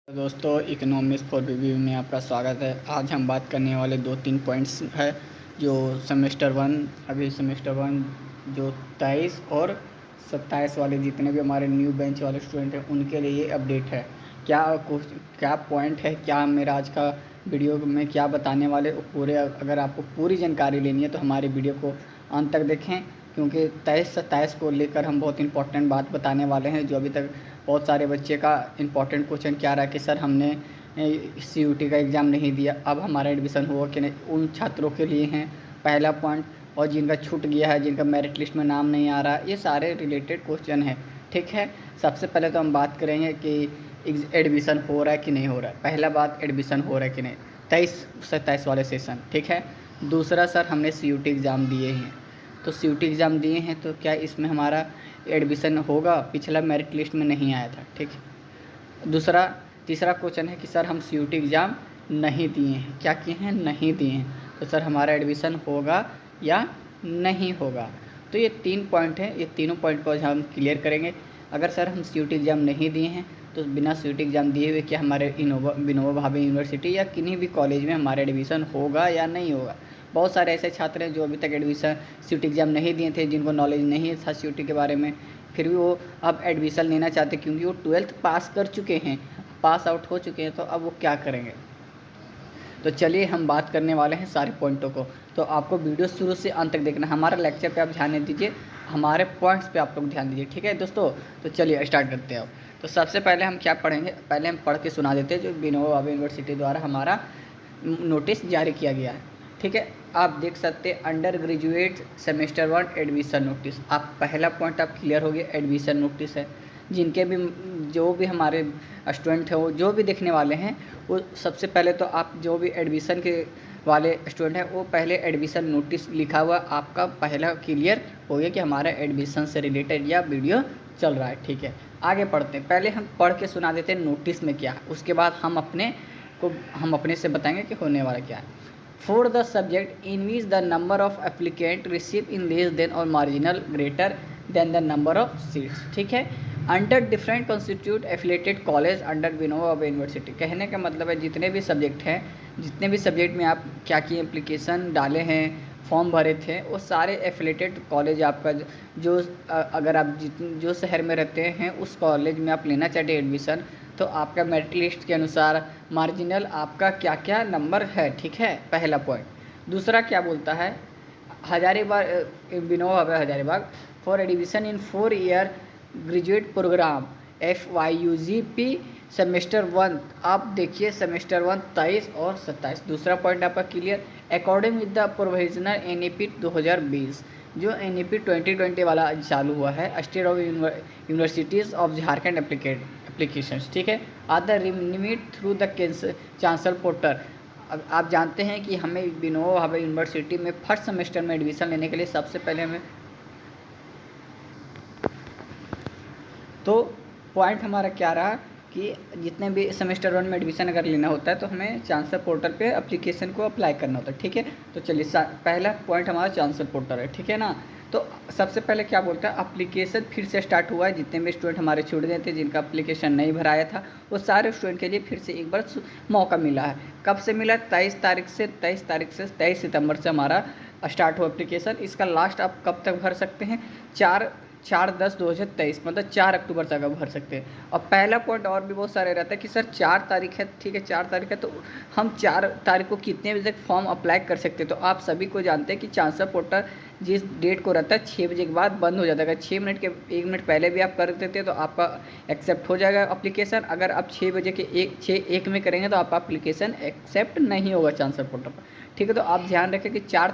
तो दोस्तों, economics for बीबी में आपका स्वागत है। आज हम बात करने वाले 2-3 पॉइंट्स है जो सेमेस्टर वन जो 23 और 27 वाले जितने भी हमारे न्यू बेंच वाले स्टूडेंट हैं उनके लिए ये अपडेट है। क्या पॉइंट है, क्या मेरा आज का वीडियो में क्या बताने वाले पूरे, अगर आपको पूरी जानकारी लेनी है तो हमारे वीडियो को अंत तक देखें, क्योंकि 23-27 को लेकर हम बहुत इंपॉर्टेंट बात बताने वाले हैं। जो अभी तक बहुत सारे बच्चे का इंपॉर्टेंट क्वेश्चन क्या रहा है कि सर हमने CUT का एग्ज़ाम नहीं दिया, अब हमारा एडमिशन हुआ कि नहीं, उन छात्रों के लिए हैं पहला पॉइंट। और जिनका छूट गया है, जिनका मेरिट लिस्ट में नाम नहीं आ रहा, ये सारे रिलेटेड क्वेश्चन है। ठीक है, सबसे पहले तो हम बात करेंगे कि एडमिशन हो रहा है कि नहीं हो रहा है। पहला बात, एडमिशन हो रहा है कि नहीं 23-27 वाले सेशन। ठीक है। दूसरा, सर हमने CUT एग्ज़ाम दिए हैं, तो CUT एग्ज़ाम दिए हैं तो क्या इसमें हमारा एडमिशन होगा? पिछला मेरिट लिस्ट में नहीं आया था। ठीक है। तीसरा क्वेश्चन है कि सर हम CUT एग्ज़ाम नहीं दिए हैं, क्या किए हैं? नहीं दिए हैं, तो सर हमारा एडमिशन होगा या नहीं होगा? तो ये 3 पॉइंट हैं, ये तीनों पॉइंट को हम क्लियर करेंगे। अगर सर हम CUT एग्ज़ाम नहीं दिए हैं तो बिना CUT एग्ज़ाम दिए हुए क्या हमारे विनोबा भावे यूनिवर्सिटी या किन्हीं भी कॉलेज में हमारा एडमिशन होगा या नहीं होगा? बहुत सारे ऐसे छात्र हैं जो अभी तक CUT एग्ज़ाम नहीं दिए थे, जिनको नॉलेज नहीं था CUT के बारे में, फिर भी वो अब एडमिशन लेना चाहते क्योंकि वो 12th पास कर चुके हैं, पास आउट हो चुके हैं, तो अब वो क्या करेंगे? तो चलिए हम बात करने वाले हैं सारे पॉइंटों को। तो आपको वीडियो शुरू से अंत तक देखना, हमारा लेक्चर पे आप ध्यान नहीं दीजिए, हमारे पॉइंट्स पे आप लोग ध्यान दीजिए। ठीक है दोस्तों, तो चलिए स्टार्ट करते हैं। तो सबसे पहले हम क्या पढ़ेंगे, पहले हम पढ़ के सुना देते हैं जो विनोबा भावे यूनिवर्सिटी द्वारा हमारा नोटिस जारी किया गया है। ठीक है, आप देख सकते हैं under graduate semester 1 admission notice. आप पहला पॉइंट आप क्लियर हो गया, एडमिशन नोटिस है। जिनके भी जो भी हमारे स्टूडेंट हैं, वो जो भी देखने वाले हैं, वो सबसे पहले तो आप जो भी एडमिशन के वाले स्टूडेंट हैं वो पहले एडमिशन नोटिस लिखा हुआ आपका पहला क्लियर हो गया कि हमारा एडमिशन से रिलेटेड या वीडियो चल रहा है। ठीक है, आगे पढ़ते हैं। पहले हम पढ़ के सुना देते हैं नोटिस में क्या है, उसके बाद हम अपने से बताएंगे कि होने वाला क्या है। For the subject in which the number of applicant received in less than or marginal greater than the number of seats। ठीक है, under different constitute affiliated college under Vinoba Bhave university. कहने का मतलब है जितने भी सब्जेक्ट हैं, जितने भी सब्जेक्ट में आप क्या किए, एप्लीकेशन डाले हैं, फॉर्म भरे थे, वो सारे एफिलेटेड कॉलेज आपका जो अगर आप जो शहर में रहते हैं उस कॉलेज में आप लेना चाहते हैं एडमिशन, तो आपका मेरिट लिस्ट के अनुसार मार्जिनल आपका क्या क्या नंबर है। ठीक है, पहला पॉइंट। दूसरा क्या बोलता है, Hazaribagh Vinoba Bhave Hazaribagh for admission in 4 year graduate programme FYUGP semester 1। आप देखिए सेमेस्टर 1 23 और 27। दूसरा पॉइंट आपका clear, according with the provisional NEP 2020, जो NEP 2020 वाला चालू हुआ है, state of universities of Jharkhand applications. ठीक है, आदर remit through the chancellor portal. अब आप जानते हैं कि हमें विनोबा भावे यूनिवर्सिटी में फर्स्ट सेमेस्टर में एडमिशन लेने के लिए सबसे पहले हमें तो पॉइंट हमारा क्या रहा कि जितने भी सेमेस्टर 1 में एडमिशन अगर लेना होता है तो हमें चांसलर पोर्टल पे एप्लीकेशन को अप्लाई करना होता है। ठीक है, तो चलिए पहला पॉइंट हमारा चांसलर पोर्टल है। ठीक है ना, तो सबसे पहले क्या बोलता है, एप्लीकेशन फिर से स्टार्ट हुआ है। जितने भी स्टूडेंट हमारे छूट गए थे, जिनका एप्लीकेशन नहीं भराया था, वो सारे स्टूडेंट के लिए फिर से एक बार मौका मिला है। कब से मिला? 23 सितंबर से हमारा स्टार्ट हुआ एप्लीकेशन। इसका लास्ट आप कब तक भर सकते हैं? 4/10/2023, मतलब 4 अक्टूबर तक आप भर सकते हैं। और पहला पॉइंट और भी बहुत सारे रहता है कि सर 4 तारीख है, ठीक है 4 तारीख है, तो हम 4 तारीख को कितने बजे तक फॉर्म अप्लाई कर सकते हैं? तो आप सभी को जानते हैं कि चांसलर पोर्टल जिस डेट को रहता है 6 बजे के बाद बंद हो जाता है। अगर 6 मिनट के 1 मिनट पहले भी आप कर देते हैं तो आपका एक्सेप्ट हो जाएगा एप्लीकेशन। अगर आप 6 बजे के 6:01 में करेंगे तो आपका एप्लीकेशन एक्सेप्ट नहीं होगा चांसलर पोर्टल पर। ठीक है, तो आप ध्यान रखें कि 4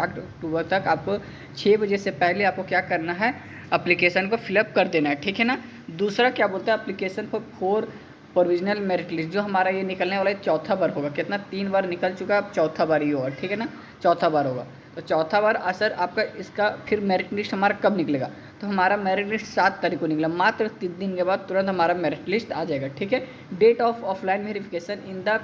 अक्टूबर तक आपको 6 बजे से पहले आपको क्या करना है, एप्लीकेशन को फिलअप कर देना है। ठीक है ना। दूसरा क्या बोलता है, application for provisional merit list, जो हमारा ये निकलने वाला है चौथा बार होगा। कितना? 3 बार निकल चुका है, अब चौथा बार ही होगा। ठीक है ना, चौथा बार होगा। तो चौथा बार असर आपका इसका फिर मेरिट लिस्ट हमारा कब निकलेगा? तो हमारा मेरिट लिस्ट 7 तारीख को निकला, मात्र 3 दिन के बाद तुरंत हमारा मेरिट लिस्ट आ जाएगा। ठीक है, date of offline verification in the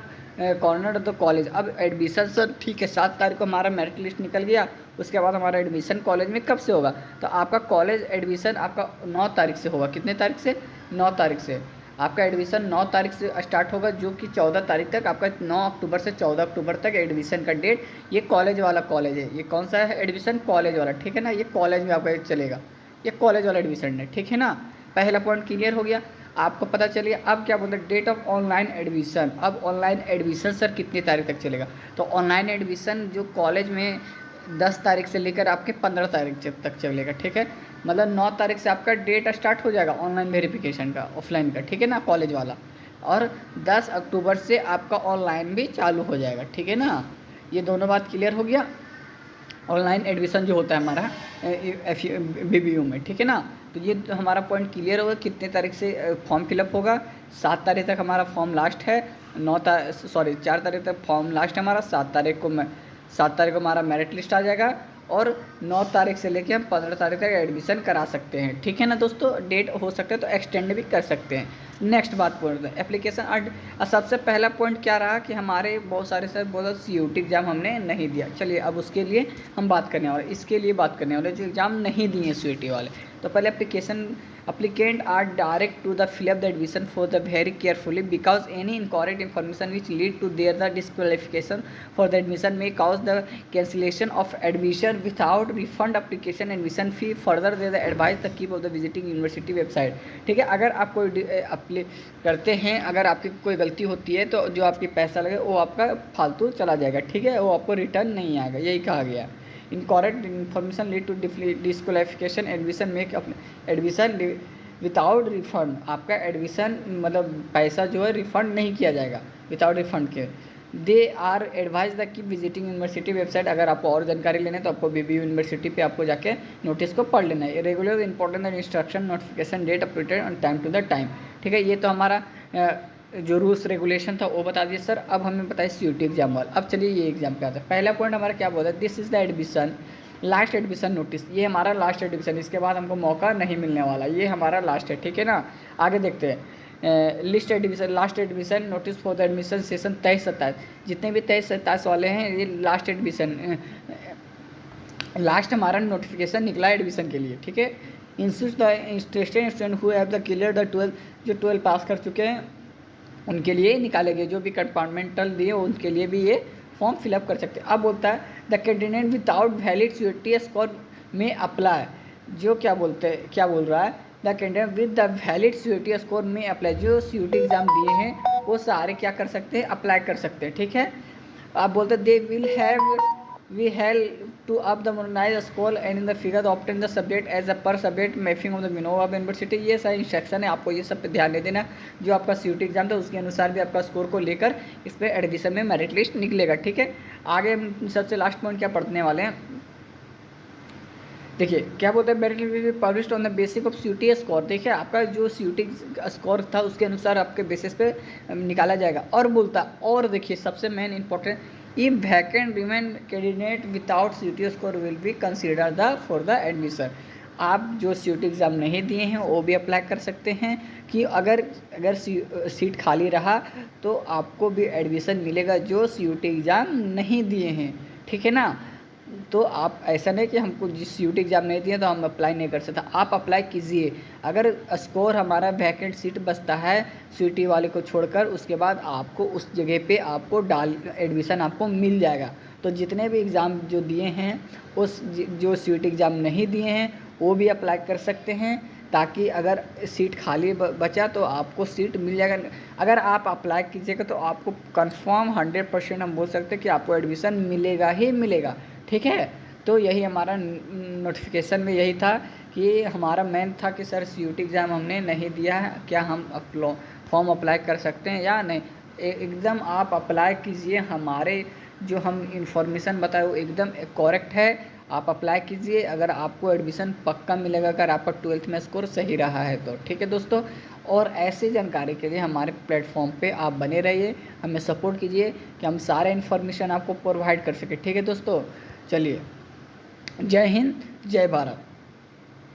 corner of the college. अब एडमिशन सर ठीक है 7 तारीख को हमारा मेरिट लिस्ट निकल गया, उसके बाद हमारा एडमिशन कॉलेज में कब से होगा? तो आपका कॉलेज एडमिशन आपका 9 तारीख से होगा। कितने तारीख से? 9 तारीख से। आपका एडमिशन 9 तारीख से स्टार्ट होगा, जो कि 14 तारीख तक आपका 9 अक्टूबर से 14 अक्टूबर तक एडमिशन का डेट। ये कॉलेज वाला कॉलेज है, ये कौन सा है एडमिशन, कॉलेज वाला, ठीक है ना, ये कॉलेज में आपका चलेगा, ये कॉलेज वाला एडमिशन है, ठीक है ना। पहला पॉइंट क्लियर हो गया, आपको पता चलिए। अब क्या बोलते हैं, डेट ऑफ ऑनलाइन एडमिशन। अब ऑनलाइन एडमिशन सर कितनी तारीख तक चलेगा, तो ऑनलाइन एडमिशन जो कॉलेज में 10 तारीख से लेकर आपके 15 तारीख तक चलेगा, ठीक है। मतलब 9 तारीख से आपका डेट स्टार्ट हो जाएगा ऑनलाइन वेरिफिकेशन का, ऑफलाइन का, ठीक है ना, कॉलेज वाला। और 10 अक्टूबर से आपका ऑनलाइन भी चालू हो जाएगा, ठीक है ना। ये दोनों बात क्लियर हो गया। ऑनलाइन एडमिशन जो होता है हमारा BBU में, ठीक है ना। तो ये हमारा पॉइंट क्लियर होगा, कितने तारीख से फॉर्म फिलअप होगा। 7 तारीख तक हमारा फॉर्म लास्ट है, 4 तारीख तक फॉर्म लास्ट है हमारा। 7 तारीख को हमारा मेरिट लिस्ट आ जाएगा, और 9 तारीख से लेके हम 15 तारीख तक एडमिशन करा सकते हैं, ठीक है ना दोस्तों। डेट हो सकता है तो एक्सटेंड भी कर सकते हैं। नेक्स्ट बात बोल रहे हैं एप्लीकेशन। सबसे पहला पॉइंट क्या रहा कि हमारे बहुत सारे सर बहुत CUT एग्ज़ाम हमने नहीं दिया। चलिए अब उसके लिए हम बात करने वाले, इसके लिए बात करने वाले जो एग्ज़ाम नहीं दिए CUT वाले। तो पहले applicant are direct to the fill up the admission for the very carefully, because any incorrect information which lead to their the disqualification for the admission may cause the cancellation of admission without refund application admission fee. Further they the advise the keep of the visiting university website, ठीक है। अगर आप कोई apply करते हैं, अगर आपकी कोई गलती होती है तो जो आपकी पैसा लगे वो आपका फालतू चला जाएगा, ठीक है, वो आपको रिटर्न नहीं आएगा, यही कहा गया। Incorrect information lead to disqualification admission without refund. आपका एडमिशन मतलब पैसा जो है रिफ़ंड नहीं किया जाएगा विदाउट रिफंड के। They are advise the keep visiting university website. अगर आपको और जानकारी लेना है तो आपको BBU यूनिवर्सिटी पे आपको जाके नोटिस को पढ़ लेना है। Regular important instruction notification date updated on time to the time, ठीक है। ये तो हमारा जो रूल्स रेगुलेशन था वो बता दिए सर। अब हमें बताइए CUT एग्जाम वाला। अब चलिए ये एग्जाम पे आता है। पहला पॉइंट हमारा क्या बोला, this is the admission last admission notice. ये हमारा लास्ट एडमिशन, इसके बाद हमको मौका नहीं मिलने वाला, ये हमारा लास्ट है, ठीक है ना। आगे देखते हैं list admission last admission notice for the admission session 23-27। जितने भी 23-27 वाले हैं ये लास्ट एडमिशन, लास्ट हमारा नोटिफिकेशन निकला एडमिशन के लिए, ठीक है। Institute the interested student who have the clear the 12, जो 12 पास कर चुके हैं उनके लिए निकाले गए, जो भी कंपार्टमेंटल दिए उनके लिए भी ये फॉर्म फिलअप कर सकते हैं। अब बोलता है the candidate without valid CUT score में अप्लाई। जो क्या बोल रहा है, the candidate with the valid CUT score में अप्लाई। जो CUT एग्ज़ाम दिए हैं वो सारे क्या कर सकते हैं, अप्लाई कर सकते हैं, ठीक है। आप बोलते हैं they will have we help to up the monetize score and in the figure the obtain the subject as a per subject mapping of the Minova University। ये सारी इंस्ट्रक्शन है, आपको ये सब पे ध्यान दे देना। जो आपका CUT एग्जाम था उसके अनुसार भी आपका स्कोर को लेकर इस पर एडमिशन में मेरिट लिस्ट निकलेगा, ठीक है। आगे हम सबसे लास्ट पॉइंट क्या पढ़ने वाले हैं, देखिए क्या बोलते हैं, merit list published on the basis of CUT score. देखिए आपका जो CUT स्कोर था उसके अनुसार आपके बेसिस पे निकाला जाएगा। और बोलता, और देखिए सबसे main important, if vacant remain candidate without CUT score will be considered for the admission। आप जो CUT एग्ज़ाम नहीं दिए हैं वो भी अप्लाई कर सकते हैं कि अगर सीट खाली रहा तो आपको भी एडमिशन मिलेगा जो CUT एग्ज़ाम नहीं दिए हैं, ठीक है ना। तो आप ऐसा नहीं कि हमको जिस CUT एग्ज़ाम नहीं दिए तो हम अप्लाई नहीं कर सकते, आप अप्लाई कीजिए। अगर स्कोर हमारा वैकेंट सीट बचता है CUT वाले को छोड़कर, उसके बाद आपको उस जगह पे आपको एडमिशन आपको मिल जाएगा। तो जितने भी एग्ज़ाम जो दिए हैं उस जो CUT एग्ज़ाम नहीं दिए हैं वो भी अप्लाई कर सकते हैं, ताकि अगर सीट खाली बचा तो आपको सीट मिल जाएगा। अगर आप अप्लाई कीजिएगा तो आपको कंफर्म 100% हम बोल सकते हैं कि आपको एडमिशन मिलेगा ही मिलेगा, ठीक है। तो यही हमारा नोटिफिकेशन में यही था कि हमारा मेन था कि सर CUT एग्ज़ाम हमने नहीं दिया है, क्या हम फॉर्म अप्लाई कर सकते हैं या नहीं। एकदम आप अप्लाई कीजिए, हमारे जो हम इंफॉर्मेशन बताए वो एकदम करेक्ट है, आप अप्लाई कीजिए। अगर आपको एडमिशन पक्का मिलेगा अगर आपका 12th में स्कोर सही रहा है तो, ठीक है दोस्तों। और ऐसी जानकारी के लिए हमारे प्लेटफॉर्म पे आप बने रहिए, हमें सपोर्ट कीजिए कि हम सारे इन्फॉर्मेशन आपको प्रोवाइड कर सकें, ठीक है दोस्तों। चलिए, जय हिंद, जय भारत।